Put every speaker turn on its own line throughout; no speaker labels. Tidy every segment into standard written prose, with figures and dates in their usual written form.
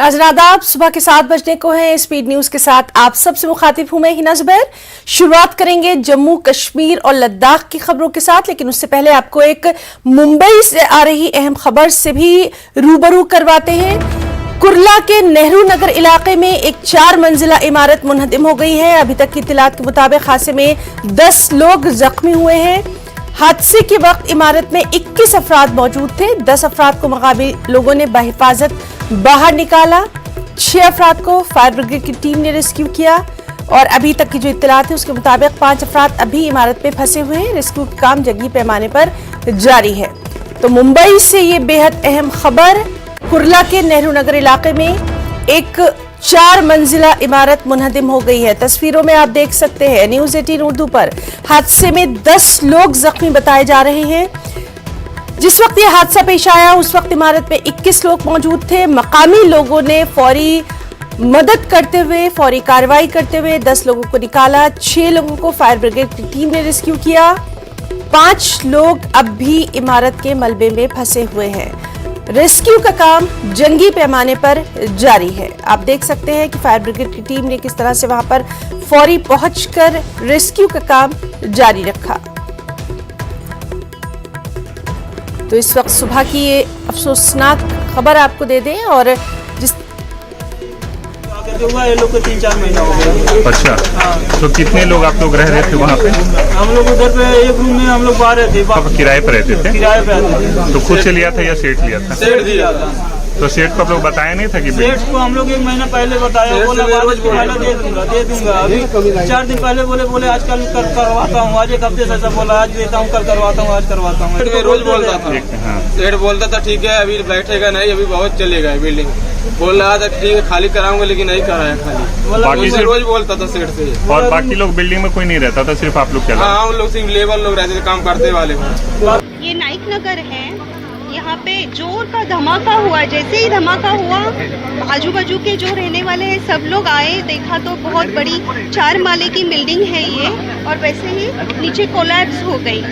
नाज़रीन आदाब, सुबह के 7 बजने को है। स्पीड न्यूज के साथ आप सबसे मुखातिब हूं मैं हिना जुबैर। शुरुआत करेंगे जम्मू कश्मीर और लद्दाख की खबरों के साथ, लेकिन उससे पहले आपको एक मुंबई से आ रही अहम खबर से भी रूबरू करवाते हैं। कुर्ला के नेहरू नगर इलाके में एक 4 मंजिला इमारत मुनहदिम हो गई है। अभी तक की इत्तलात के मुताबिक हादसे में 10 लोग जख्मी हुए हैं। हादसे के वक्त इमारत में 21 अफराद मौजूद थे। 10 अफराद को मकामी लोगों ने बहिफाजत बाहर निकाला। 6 अफराद को फायर ब्रिगेड की टीम ने रेस्क्यू किया और अभी तक की जो इत्तलात है उसके मुताबिक 5 अफराद अभी इमारत में फंसे हुए हैं। रेस्क्यू का काम जंगी पैमाने पर जारी है। तो मुंबई से ये बेहद अहम खबर। कुर्ला के नेहरू नगर इलाके में एक 4 मंजिला इमारत मुनहदिम हो गई है। तस्वीरों में आप देख सकते हैं न्यूज़ 18 उर्दू पर हादसे में 10 लोग जख्मी बताए जा रहे हैं। जिस वक्त यह हादसा पेश आया उस वक्त इमारत में 21 लोग मौजूद थे। मकामी लोगों ने फौरी मदद करते हुए, फौरी कार्रवाई करते हुए 10 लोगों को निकाला। 6 लोगों को फायर ब्रिगेड की टीम ने रेस्क्यू किया। 5 लोग अब भी इमारत के मलबे में फंसे हुए हैं। रेस्क्यू का काम जंगी पैमाने पर जारी है। आप देख सकते हैं कि फायर ब्रिगेड की टीम ने किस तरह से वहां पर फौरी पहुंचकर रेस्क्यू का काम जारी रखा। तो इस वक्त सुबह की ये अफसोसनाक खबर आपको दे दें और जिस
हुआ ये लोग को 3-4 महीना हो गया।
अच्छा,
हाँ।
तो कितने लोग आप लोग रह रहे थे वहाँ पे?
हम लोग उधर पे एक रूम में हम लोग बाहर रहते।
आप किराए पर रहते थे?
किराए पे रहते थे।
तो खुद से लिया था या सेठ लिया था?
सेठ दिया था।
तो सेठ को आप लोग बताया नहीं था कि
सेठ को हम लोग 1 महीना पहले बताया, बोला दे दूंगा। अभी 4 दिन पहले बोले आज कल करवाता हूँ, आज एक हफ्ते से ऐसा बोला, आज देता हूँ, कल करवाता हूँ, आज करवाता हूँ।
रोज बोलता था।
हाँ।
सेठ बोलता था ठीक है अभी बैठेगा नहीं, अभी बहुत चलेगा बिल्डिंग। बोल रहा था ठीक है खाली कराऊंगा, लेकिन नहीं कराया खाली।
बाकी से
रोज बोलता था सेठ से।
और बाकी लोग बिल्डिंग में कोई नहीं रहता था, सिर्फ आप लोग क्या?
हाँ, हम लोग सिर्फ लेबर लोग रहते थे, काम करते वाले।
ये नाइक नगर है। यहाँ पे जोर का धमाका हुआ। जैसे ही धमाका हुआ आजू बाजू के जो रहने वाले हैं सब लोग आए, देखा तो बहुत बड़ी 4 माले की बिल्डिंग है ये, और वैसे ही नीचे कोलैप्स हो गई।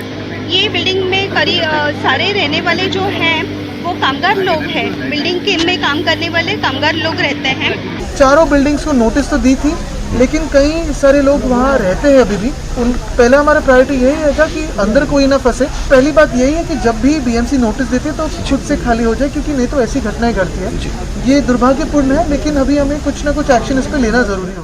ये बिल्डिंग में करीब सारे रहने वाले जो हैं वो कामगार लोग हैं। बिल्डिंग के में काम करने वाले कामगार लोग रहते हैं।
चारों बिल्डिंग्स को नोटिस तो दी थी, लेकिन कई सारे लोग वहाँ रहते हैं अभी भी। पहले हमारा प्रायोरिटी यही था कि अंदर कोई ना फंसे। पहली बात यही है कि जब भी बीएमसी नोटिस देते हैं तो खुद से खाली हो जाए, क्योंकि नहीं तो ऐसी घटनाएं घटती है। ये दुर्भाग्यपूर्ण है, लेकिन अभी हमें कुछ ना कुछ एक्शन इस पर लेना जरूरी है।